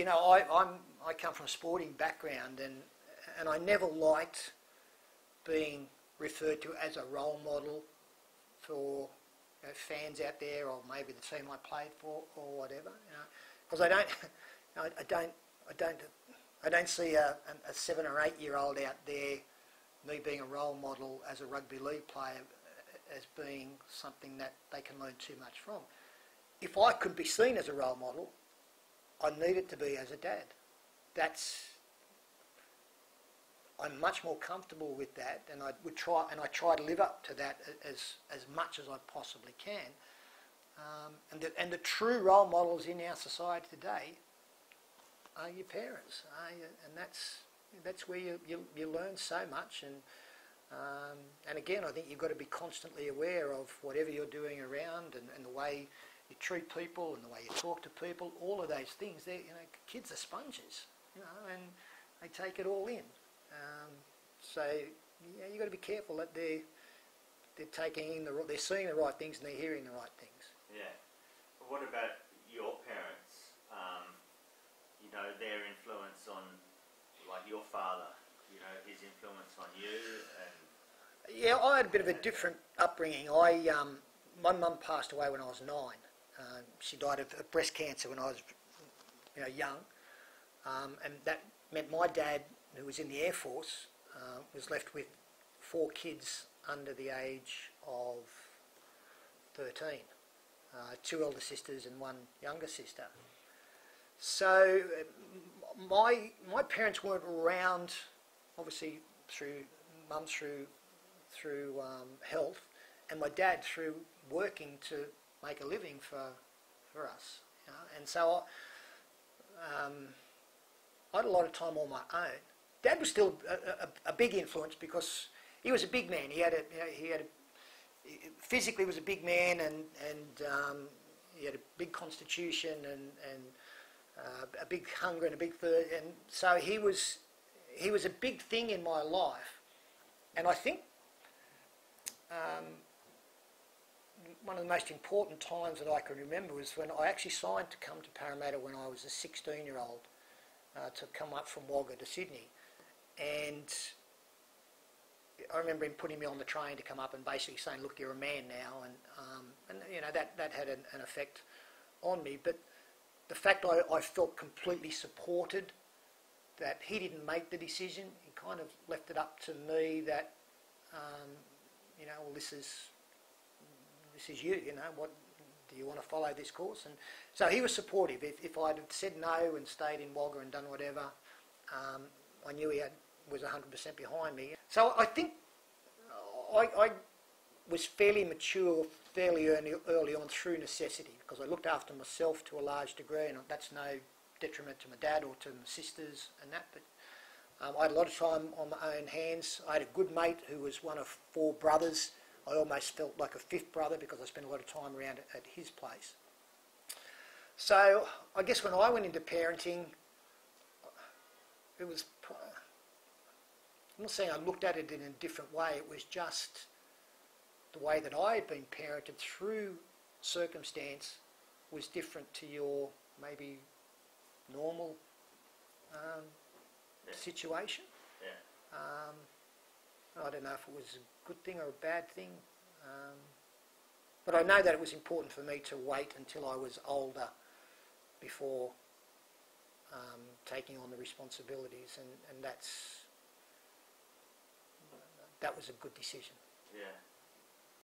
I come from a sporting background, and I never liked being referred to as a role model for fans out there, or maybe the team I played for, or whatever. Because I don't see a 7 or 8 year old out there, me being a role model as a rugby league player, as being something that they can learn too much from. If I could be seen as a role model, I need it to be as a dad. I'm much more comfortable with that, and I try to live up to that as much as I possibly can. And the true role models in our society today are your parents, and that's where you learn so much. And again, I think you've got to be constantly aware of whatever you're doing around, and the way you treat people and the way you talk to people. All of those things. Kids are sponges, and they take it all in. So you've got to be careful that they're taking in they're seeing the right things and they're hearing the right things. Yeah. But what about your parents? Their influence on, like your father. His influence on you. And yeah, I had a bit of a different upbringing. My mum passed away when I was 9. She died of breast cancer when I was, young, and that meant my dad, who was in the Air Force, was left with 4 kids under the age of 13, 2 elder sisters and 1 younger sister. So my parents weren't around, obviously through mum through health, and my dad through working to make a living for us. And so I had a lot of time on my own. Dad was still a big influence because he was a big man. He physically was a big man, and he had a big constitution and a big hunger and a big thirst, and so he was a big thing in my life. And I think one of the most important times that I can remember was when I actually signed to come to Parramatta when I was a 16-year-old, to come up from Wagga to Sydney. And I remember him putting me on the train to come up and basically saying, "Look, you're a man now," and that had an effect on me. But the fact I felt completely supported, that he didn't make the decision, he kind of left it up to me that, well, this is you, what do you want to follow this course? And so he was supportive. If I'd have said no and stayed in Wagga and done whatever, I knew he was 100% behind me. So I think I was fairly mature fairly early on through necessity, because I looked after myself to a large degree, and that's no detriment to my dad or to my sisters and that, but I had a lot of time on my own hands. I had a good mate who was one of 4 brothers. I almost felt like a 5th brother because I spent a lot of time around at his place. So I guess when I went into parenting, it was, I'm not saying I looked at it in a different way, it was just the way that I had been parented through circumstance was different to your maybe normal situation. Yeah. I don't know if it was a good thing or a bad thing, but I know that it was important for me to wait until I was older before taking on the responsibilities, and that was a good decision. Yeah.